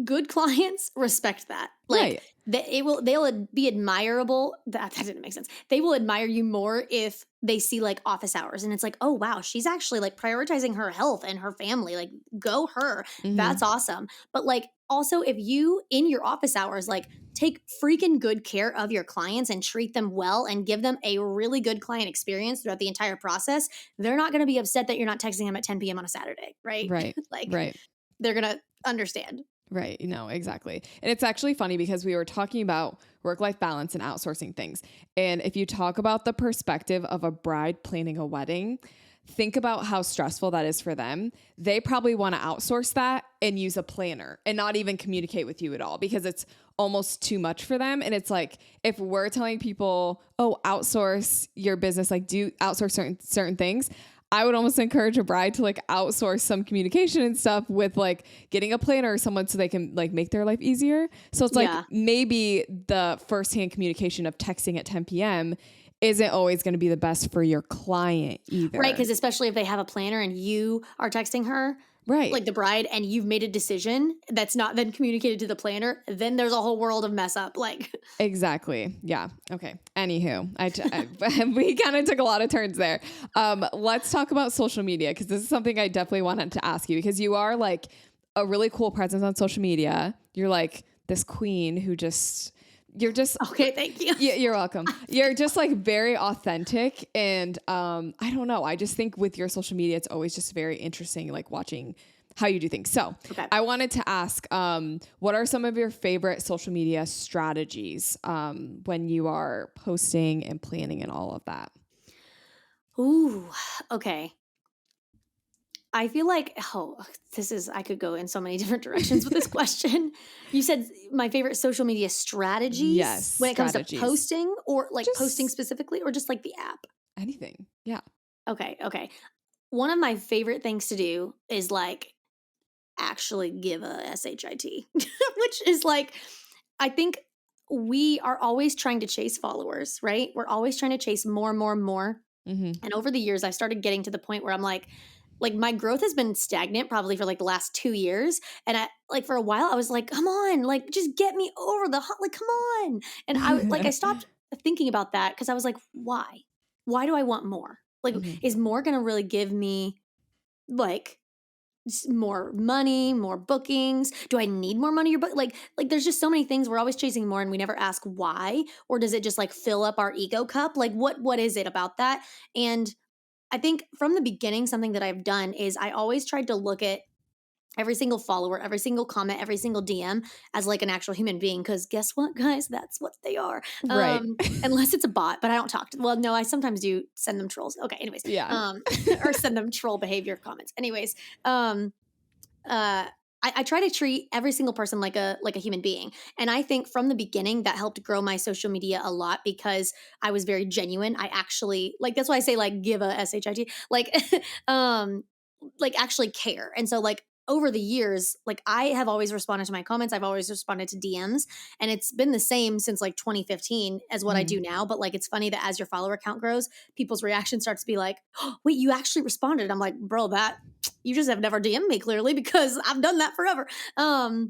good clients respect that. Like they'll be admirable. That didn't make sense. They will admire you more if they see like office hours and it's like, oh wow, she's actually like prioritizing her health and her family. Like go her. That's awesome. But like also if you in your office hours, like take freaking good care of your clients and treat them well and give them a really good client experience throughout the entire process, they're not going to be upset that you're not texting them at 10 p.m. on a Saturday. Right. Right. They're going to understand. Right. No, exactly. And it's actually funny because we were talking about work-life balance and outsourcing things. And if you talk about the perspective of a bride planning a wedding, think about how stressful that is for them. They probably want to outsource that and use a planner and not even communicate with you at all, because it's almost too much for them. And it's like, if we're telling people, outsource your business, like do outsource certain things, I would almost encourage a bride to like outsource some communication and stuff with like getting a planner or someone so they can like make their life easier. So it's like maybe the firsthand communication of texting at 10 p.m. isn't always going to be the best for your client either. Right. Because especially if they have a planner and you are texting her, right, like the bride, and you've made a decision that's not then communicated to the planner, then there's a whole world of mess up. Like exactly. Yeah. Okay. Anywho, we kind of took a lot of turns there. Let's talk about social media, because this is something I definitely wanted to ask you, because you are like a really cool presence on social media. You're like this queen who you're just okay. Thank you. Yeah, you're welcome. You're just like very authentic. And I don't know. I just think with your social media, it's always just very interesting, like watching how you do things. So I wanted to ask, what are some of your favorite social media strategies when you are posting and planning and all of that? Ooh, okay. I feel like, I could go in so many different directions with this question. You said my favorite social media strategies? Yes. When it comes to posting, or like posting specifically, or just like the app? Anything. Yeah. Okay. One of my favorite things to do is like actually give a SHIT, which is like, I think we are always trying to chase followers, right? We're always trying to chase more. And over the years, I started getting to the point where I'm like my growth has been stagnant probably for like the last 2 years. And I like for a while I was like, come on, like just get me over the hump, like, come on. And I stopped thinking about that, because I was like, why do I want more? Like, is more going to really give me like more money, more bookings? Do I need more money or like there's just so many things. We're always chasing more and we never ask why. Or does it just like fill up our ego cup? Like what is it about that? And I think from the beginning, something that I've done is I always tried to look at every single follower, every single comment, every single DM as like an actual human being. Because guess what, guys? That's what they are. Right. Unless it's a bot, but I don't talk to. Well, no, I sometimes do send them trolls. Okay. Anyways. Yeah. Or send them troll behavior comments. Anyways. I try to treat every single person like a human being. And I think from the beginning that helped grow my social media a lot, because I was very genuine. I actually like, that's why I say like give a SHIT, like, like actually care. And so like over the years, like I have always responded to my comments. I've always responded to DMs, and it's been the same since like 2015 as what I do now. But like, it's funny that as your follower count grows, people's reaction starts to be like, oh, wait, you actually responded. I'm like, bro, that you just have never DM'd me clearly, because I've done that forever.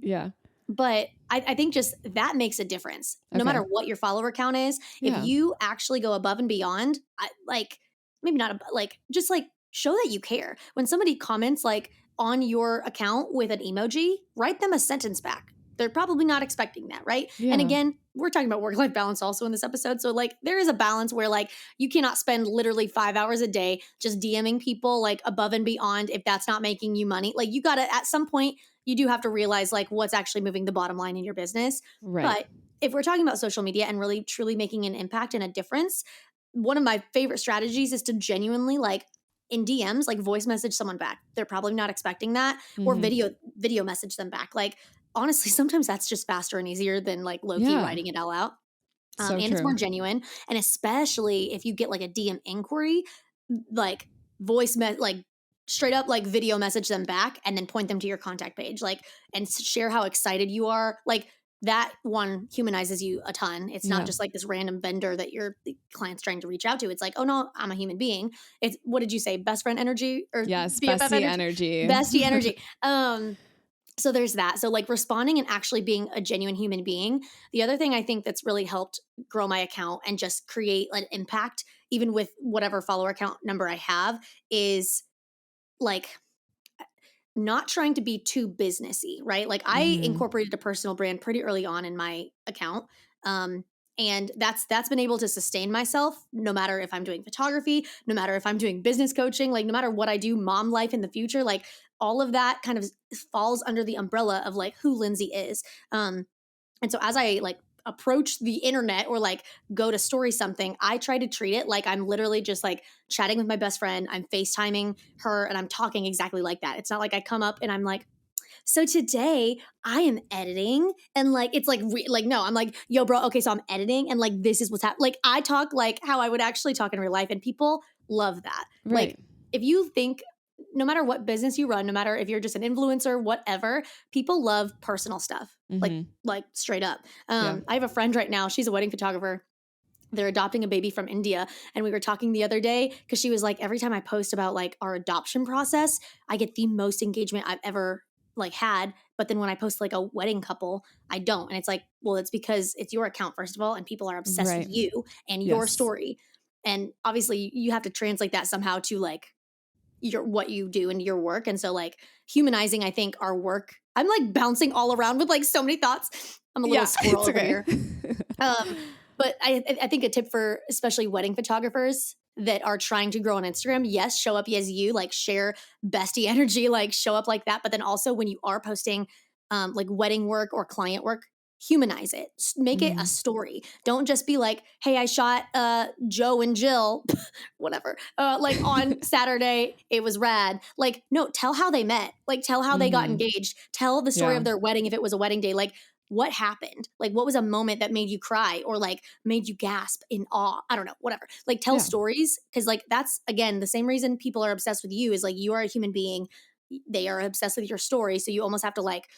Yeah. But I think just that makes a difference. No matter what your follower count is, if you actually go above and beyond, like maybe not like just like show that you care. When somebody comments like on your account with an emoji, write them a sentence back. They're probably not expecting that, right? Yeah. And again, we're talking about work-life balance also in this episode. So like there is a balance where like you cannot spend literally 5 hours a day just DMing people like above and beyond if that's not making you money. Like you got to, at some point, you do have to realize like what's actually moving the bottom line in your business. Right. But if we're talking about social media and really truly making an impact and a difference, one of my favorite strategies is to genuinely like in DMs, like voice message someone back. They're probably not expecting that, or video message them back. Like honestly, sometimes that's just faster and easier than like low-key writing it all out. And it's more genuine. And especially if you get like a DM inquiry, like like straight up like video message them back and then point them to your contact page, like, and share how excited you are. Like that one humanizes you a ton. It's not just like this random vendor that your client's trying to reach out to. It's like, oh no, I'm a human being. It's, what did you say? Best friend energy, or yes, BFF bestie energy. Bestie energy. So there's that. So like responding and actually being a genuine human being. The other thing I think that's really helped grow my account and just create an impact, even with whatever follower account number I have, is like not trying to be too businessy, right? Like I incorporated a personal brand pretty early on in my account. And that's been able to sustain myself no matter if I'm doing photography, no matter if I'm doing business coaching, like no matter what I do, mom life in the future, like all of that kind of falls under the umbrella of like who Lindsay is. And so as I like approach the internet or like go to story something, I try to treat it like I'm literally just like chatting with my best friend. I'm FaceTiming her and I'm talking exactly like that. It's not like I come up and I'm like, so today I am editing, and like it's like like no, I'm like, yo bro, okay, so I'm editing and like this is what's happening. Like I talk like how I would actually talk in real life, and people love that. Right. Like if you think, no matter what business you run, no matter if you're just an influencer, whatever, people love personal stuff. Like straight up. I have a friend right now, she's a wedding photographer. They're adopting a baby from India. And we were talking the other day because she was like, every time I post about like our adoption process, I get the most engagement I've ever like had. But then when I post like a wedding couple, I don't. And it's like, well, it's because it's your account, first of all, and people are obsessed with you and your story. And obviously you have to translate that somehow to like what you do and your work. And so like humanizing, I think, our work. I'm like bouncing all around with like so many thoughts. I'm a little squirrel over here. But I think a tip for especially wedding photographers that are trying to grow on Instagram, yes, show up as you, like share bestie energy, like show up like that. But then also when you are posting like wedding work or client work, humanize it. Make it a story. Don't just be like, hey, I shot Joe and Jill, whatever, like on Saturday. It was rad. Like, no, tell how they met. Like, tell how they got engaged. Tell the story of their wedding if it was a wedding day. Like, what happened? Like, what was a moment that made you cry or like made you gasp in awe? I don't know, whatever. Like, tell stories, because like that's, again, the same reason people are obsessed with you is like you are a human being. They are obsessed with your story. So you almost have to like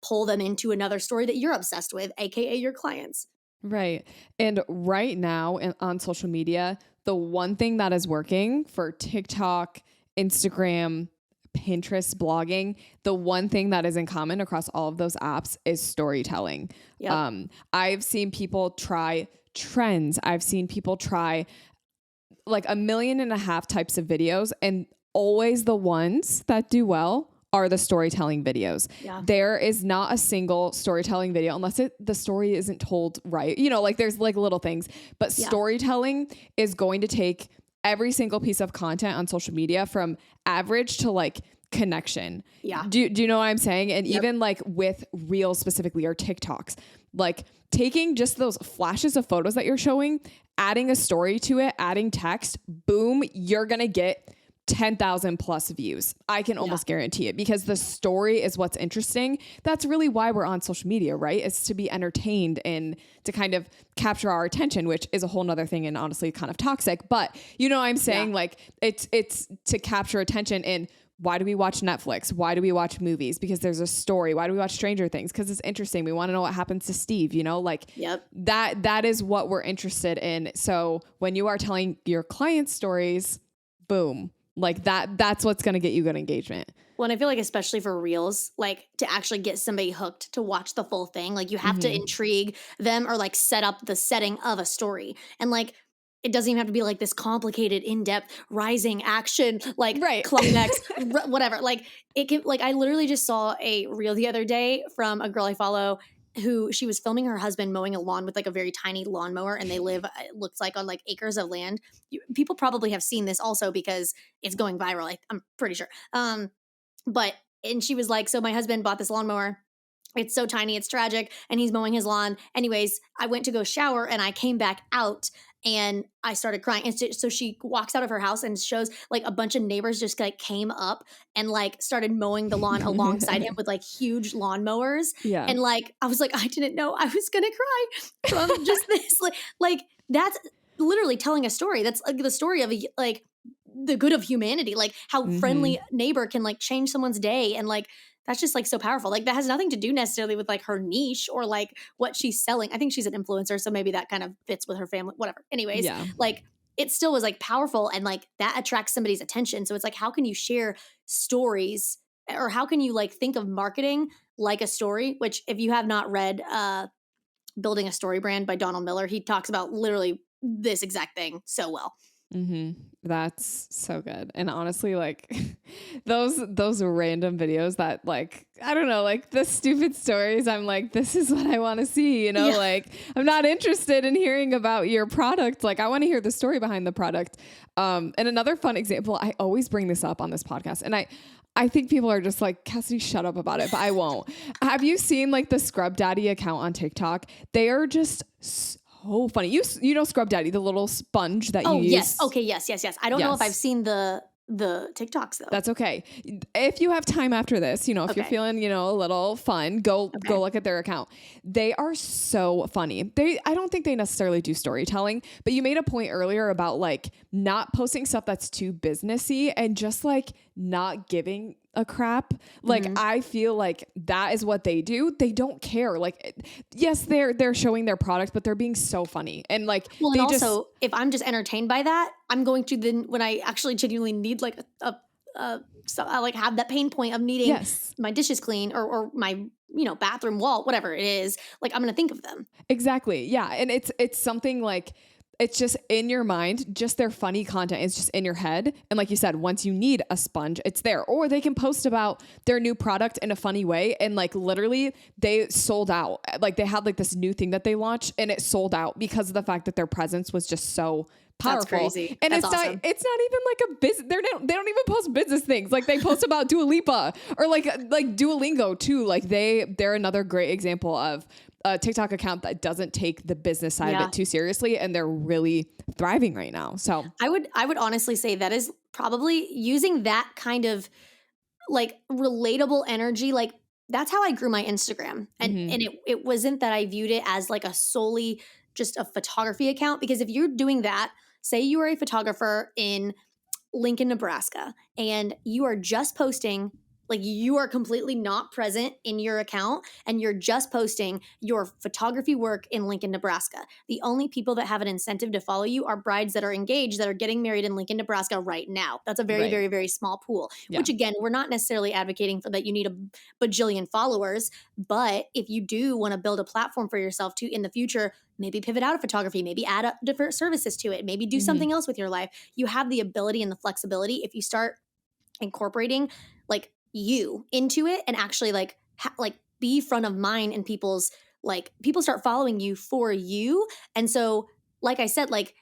pull them into another story that you're obsessed with, AKA your clients. Right. And right now on social media, the one thing that is working for TikTok, Instagram, Pinterest, blogging, the one thing that is in common across all of those apps is storytelling. Yep. I've seen people try trends. I've seen people try like 1.5 million types of videos, and always the ones that do well are the storytelling videos. Yeah. There is not a single storytelling video unless the story isn't told right. You know, like there's like little things, but storytelling is going to take every single piece of content on social media from average to like connection. Yeah. Do you know what I'm saying? And even like with Reels specifically or TikToks, like taking just those flashes of photos that you're showing, adding a story to it, adding text, boom, you're going to get 10,000 plus views. I can almost guarantee it, because the story is what's interesting. That's really why we're on social media, right? It's to be entertained and to kind of capture our attention, which is a whole nother thing and honestly kind of toxic, but you know what I'm saying? Like it's to capture attention, and why do we watch Netflix? Why do we watch movies? Because there's a story. Why do we watch Stranger Things? Because it's interesting. We want to know what happens to Steve, you know, like that is what we're interested in. So when you are telling your clients stories, boom, like that's what's going to get you good engagement. Well, and I feel like especially for reels, like to actually get somebody hooked to watch the full thing, like you have to intrigue them or like set up the setting of a story. And like, it doesn't even have to be like this complicated, in-depth, rising action, like climax, whatever. Like it can, like I literally just saw a reel the other day from a girl I follow who she was filming her husband mowing a lawn with like a very tiny lawnmower, and they live, it looks like, on like acres of land. People probably have seen this also because it's going viral. I'm pretty sure. And she was like, so my husband bought this lawnmower. It's so tiny, it's tragic, and he's mowing his lawn. Anyways, I went to go shower and I came back out and I started crying. And so she walks out of her house and shows like a bunch of neighbors just like came up and like started mowing the lawn alongside him with like huge lawnmowers. Yeah. And like, I was like, I didn't know I was going to cry from just this. Like that's literally telling a story. That's like the story of like the good of humanity, like how friendly neighbor can like change someone's day. And like, that's just like so powerful. Like that has nothing to do necessarily with like her niche or like what she's selling. I think she's an influencer, so maybe that kind of fits with her family, whatever. Anyways, like it still was like powerful and like that attracts somebody's attention. So it's like, how can you share stories, or how can you like think of marketing like a story, which if you have not read Building a Story Brand by Donald Miller, he talks about literally this exact thing so well. That's so good. And honestly, like those random videos that like, I don't know, like the stupid stories, I'm like, this is what I want to see, you know, like I'm not interested in hearing about your product. Like I want to hear the story behind the product. And another fun example, I always bring this up on this podcast, and I think people are just like, Cassidy, shut up about it, but I won't. Have you seen like the Scrub Daddy account on TikTok? They are just so funny. You know Scrub Daddy, the little sponge that you use? Yes. Okay. Yes. I don't know if I've seen the TikToks though. That's okay. If you have time after this, you know, if you're feeling, you know, a little fun, go look at their account. They are so funny. I don't think they necessarily do storytelling, but you made a point earlier about like not posting stuff that's too businessy and just like not giving a crap. Like I feel like that is what they do. They don't care. Like yes, they're showing their product, but they're being so funny. And like, well, and also if I'm just entertained by that, I'm going to then, when I actually genuinely need like so I like have that pain point of needing my dishes clean or my, you know, bathroom wall, whatever it is, like I'm going to think of them. Exactly. Yeah. And it's something like, it's just in your mind, just their funny content is just in your head. And like you said, once you need a sponge, it's there. Or they can post about their new product in a funny way. And like literally they sold out. Like they had like this new thing that they launched and it sold out because of the fact that their presence was just so powerful. That's crazy. And That's it's awesome. not even like a business. They don't even post business things. Like they post about Dua Lipa or like Duolingo too. Like they're another great example of a TikTok account that doesn't take the business side of it too seriously, and they're really thriving right now. So I would honestly say that is probably using that kind of like relatable energy. Like that's how I grew my Instagram. And it wasn't that I viewed it as like a solely just a photography account, because if you're doing that, say you are a photographer in Lincoln, Nebraska, and you are just posting, like you are completely not present in your account and you're just posting your photography work in Lincoln, Nebraska. The only people that have an incentive to follow you are brides that are engaged, that are getting married in Lincoln, Nebraska right now. That's a very, very, very small pool, which again, we're not necessarily advocating for that you need a bajillion followers. But if you do want to build a platform for yourself to, in the future, maybe pivot out of photography, maybe add up different services to it, maybe do something else with your life, you have the ability and the flexibility if you start incorporating like you into it and actually like be front of mind in people's, like people start following you for you. And so like I said, like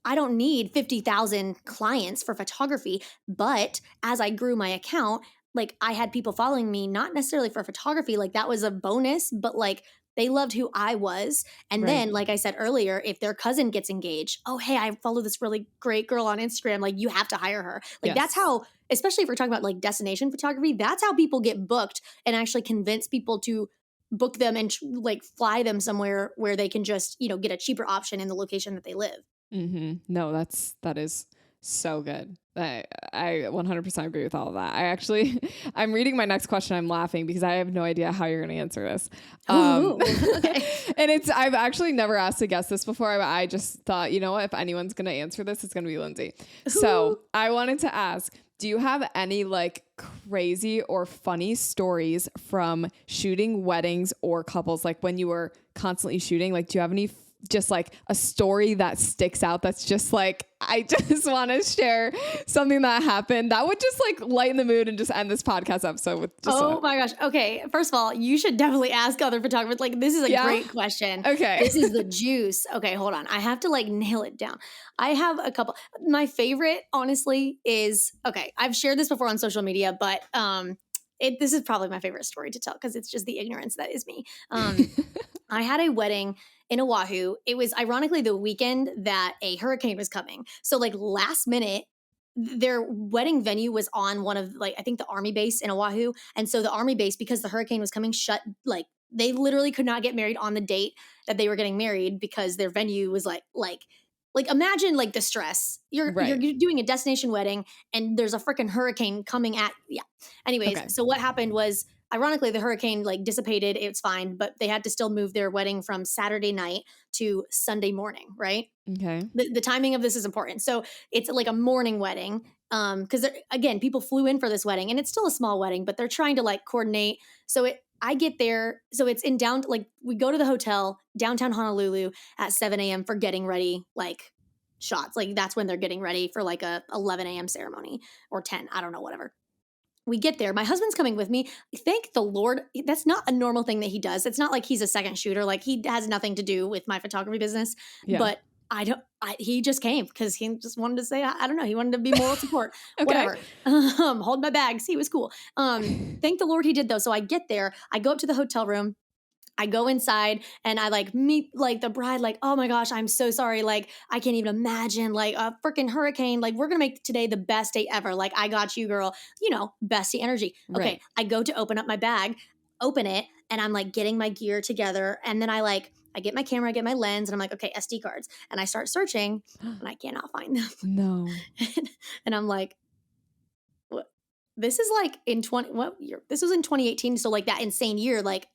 I don't need 50,000 clients for photography, but as I grew my account, like I had people following me not necessarily for photography, like that was a bonus, but like they loved who I was. And then, like I said earlier, if their cousin gets engaged, oh, hey, I follow this really great girl on Instagram. Like you have to hire her. Like that's how, especially if we're talking about like destination photography, that's how people get booked and actually convince people to book them and like fly them somewhere where they can just, you know, get a cheaper option in the location that they live. No, that is So good. I 100% agree with all of that. I'm reading my next question. I'm laughing because I have no idea how you're going to answer this. Okay. And I've actually never asked a guest this before. I just thought, you know what, if anyone's going to answer this, it's going to be Lindsay. So I wanted to ask, do you have any like crazy or funny stories from shooting weddings or couples? Like when you were constantly shooting, like, do you have any just like a story that sticks out that's just like, I just want to share something that happened that would just like lighten the mood and just end this podcast episode with just my gosh. Okay. First of all, you should definitely ask other photographers. Like, this is a great question. Okay. This is the juice. Okay, hold on. I have to like nail it down. I have a couple. My favorite, honestly, is, okay, I've shared this before on social media, but this is probably my favorite story to tell because it's just the ignorance that is me. I had a wedding in Oahu. It was ironically the weekend that a hurricane was coming. So like last minute, their wedding venue was on one of like, I think the army base in Oahu. And so the army base, because the hurricane was coming, shut, like they literally could not get married on the date that they were getting married because their venue was like imagine like the stress. You're doing a destination wedding and there's a freaking hurricane coming at, Anyways, So what happened was, ironically, the hurricane like dissipated. It's fine, but they had to still move their wedding from Saturday night to Sunday morning, right? Okay. The timing of this is important. So it's like a morning wedding. Because again, people flew in for this wedding and it's still a small wedding, but they're trying to like coordinate. So I get there. So it's in we go to the hotel, downtown Honolulu at 7 a.m. for getting ready, like shots. Like that's when they're getting ready for like a 11 a.m. ceremony or 10. I don't know, whatever. We get there. My husband's coming with me. Thank the Lord. That's not a normal thing that he does. It's not like he's a second shooter. Like he has nothing to do with my photography business, but he just came because he just wanted to say, I don't know. He wanted to be moral support, whatever. Hold my bags. He was cool. Thank the Lord he did though. So I get there, I go up to the hotel room. I go inside and I like meet like the bride, like, oh my gosh, I'm so sorry. Like, I can't even imagine like a freaking hurricane. Like, we're going to make today the best day ever. Like, I got you, girl. You know, bestie energy. Okay. Right. I go to open up my bag, open it, and I'm like getting my gear together. And then I get my camera, I get my lens, and I'm like, okay, SD cards. And I start searching and I cannot find them. No. And I'm like, this is like this was in 2018. So like that insane year, like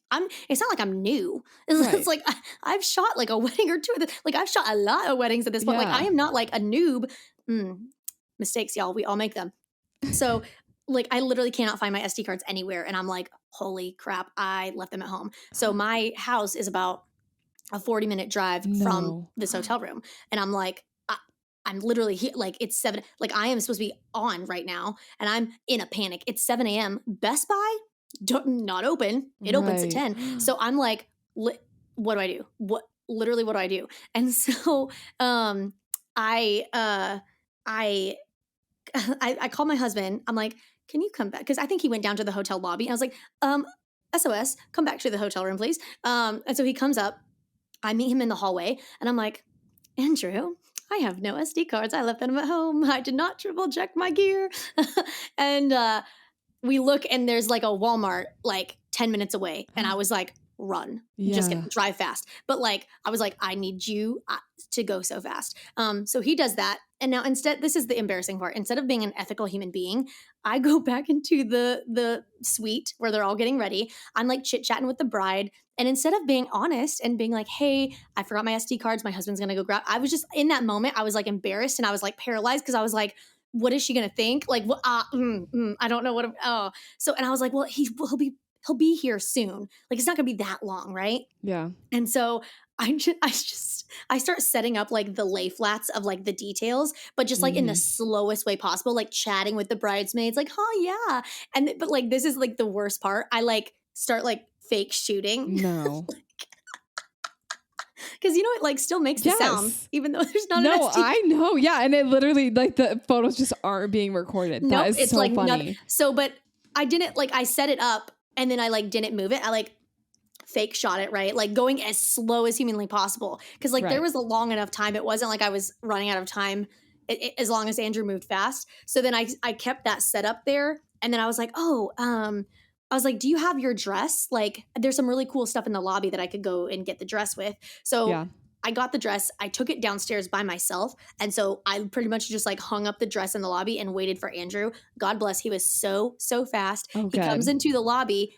it's not like I'm new. It's like I've shot like a wedding or two. Like I've shot a lot of weddings at this point. Like I am not like a noob. Mistakes, y'all. We all make them. So like I literally cannot find my SD cards anywhere. And I'm like, holy crap, I left them at home. So my house is about a 40-minute drive from this hotel room. And I'm like, I'm literally here, like it's 7, like I am supposed to be on right now and I'm in a panic. It's 7 a.m. Best Buy, not open. It opens at 10. So I'm like, what do I do? What do I do? And so I call my husband. I'm like, can you come back? Because I think he went down to the hotel lobby. And I was like, SOS, come back to the hotel room, please. And so he comes up. I meet him in the hallway and I'm like, Andrew, I have no SD cards. I left them at home. I did not triple check my gear. And we look and there's like a Walmart like 10 minutes away. And I was like, run, just drive fast. But like, I was like, I need you to go so fast. So he does that. And now instead, this is the embarrassing part. Instead of being an ethical human being, I go back into the suite where they're all getting ready. I'm like chit-chatting with the bride. And instead of being honest and being like, hey, I forgot my SD cards, my husband's going to go grab. I was just in that moment, I was like embarrassed and I was like paralyzed because I was like, what is she going to think? Like, I don't know what. So, and I was like, well, he'll be here soon. Like, it's not going to be that long. Right. Yeah. And so I start setting up like the lay flats of like the details, but just like in the slowest way possible, like chatting with the bridesmaids, like, oh yeah. But like, this is like the worst part. I like start like fake shooting. No. Because you know it like still makes the sound even though there's not an SD. I know. Yeah. And it literally like the photos just aren't being recorded. No, that is it's so like funny. nothing. So, but I didn't like, I set it up and then I like didn't move it. I like fake shot it, right? Like going as slow as humanly possible. Because like there was a long enough time. It wasn't like I was running out of time as long as Andrew moved fast. So then I kept that set up there. And then I was like, I was like, do you have your dress? Like, there's some really cool stuff in the lobby that I could go and get the dress with. So I got the dress, I took it downstairs by myself. And so I pretty much just like hung up the dress in the lobby and waited for Andrew. God bless. He was so fast. Oh, He comes good. into the lobby.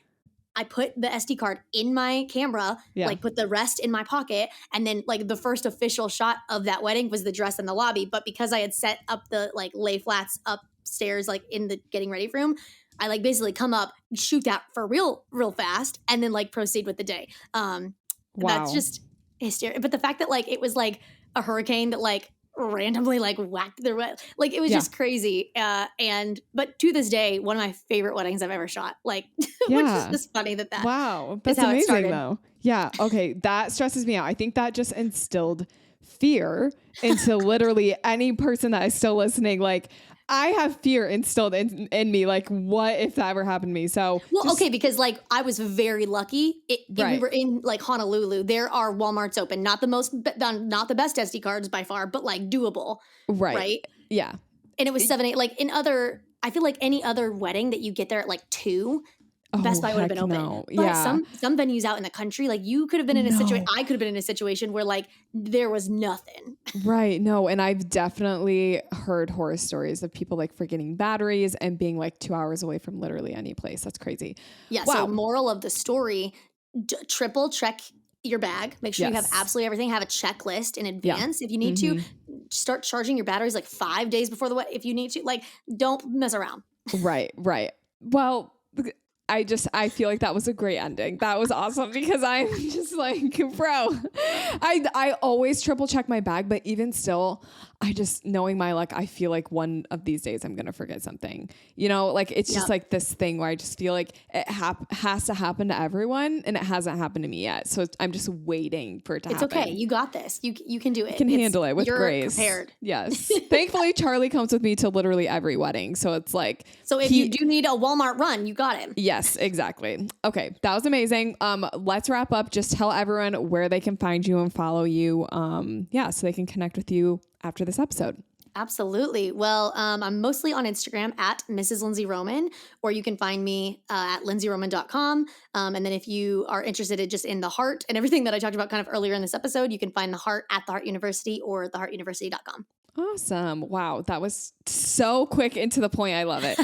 I put the SD card in my camera, Yeah. like put the rest in my pocket. And then like the first official shot of that wedding was the dress in the lobby. But because I had set up the like lay flats upstairs, like in the getting ready room, I like basically come up, shoot that for real fast, and then like proceed with the day. Wow. That's just hysterical. But the fact that like it was like a hurricane that like randomly like whacked the like it was just crazy. But to this day, one of my favorite weddings I've ever shot. Like, which is just funny that wow, that's how it amazing started. though. Yeah. Okay, that stresses me out. I think that just instilled fear into literally any person that is still listening. Like, I have fear instilled in me. Like, what if that ever happened to me? So, okay, because like I was very lucky. We were in like Honolulu. There are Walmarts open, not the best SD cards by far, but like doable. Right. Yeah. And it was 7, 8. Like I feel like any other wedding that you get there at like 2. Best Buy would have been open. No. But some venues out in the country, like you could have been in a situation, I could have been in a situation where like there was nothing. Right. No. And I've definitely heard horror stories of people like forgetting batteries and being like 2 hours away from literally any place. That's crazy. Yeah. Wow. So moral of the story, triple check your bag. Make sure you have absolutely everything. Have a checklist in advance. If you need to, start charging your batteries like 5 days before the wedding. If you need to, like, don't mess around. Right. Well, I feel like that was a great ending. That was awesome because I'm just like, bro, I always triple check my bag, but even still, I just knowing my luck, I feel like one of these days I'm going to forget something, like it's just like this thing where I just feel like it has to happen to everyone and it hasn't happened to me yet. So I'm just waiting for it to happen. It's okay. You got this. You can do it. You can handle it with grace. You're prepared. Yes. Thankfully, Charlie comes with me to literally every wedding. So it's like, so if you do need a Walmart run, you got him. Yes, exactly. Okay. That was amazing. Let's wrap up. Just tell everyone where they can find you and follow you. So they can connect with you after this episode. Absolutely. Well, I'm mostly on Instagram at Mrs. Lindsay Roman, or you can find me at lindsayroman.com. And then if you are interested in the heart and everything that I talked about kind of earlier in this episode, you can find the heart at the Heart University or theheartuniversity.com. Awesome. Wow. That was so quick and to the point. I love it.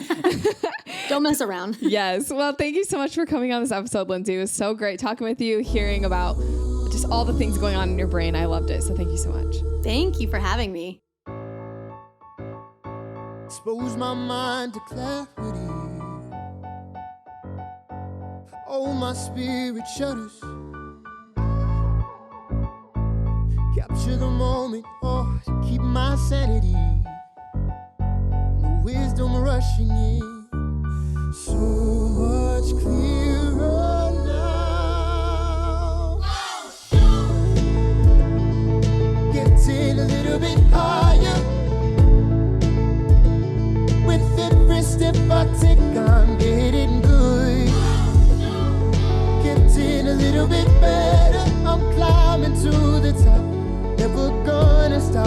Don't mess around. Yes. Well, thank you so much for coming on this episode, Lindsay. It was so great talking with you, hearing about just all the things going on in your brain. I loved it. So thank you so much. Thank you for having me. Expose my mind to clarity. Oh, my spirit shudders. Capture the moment, to keep my sanity. And the wisdom rushing in, so much clearer now. Getting a little bit higher. With every step I take, I'm getting good. Getting a little bit better. I'm climbing to the top. Never gonna stop.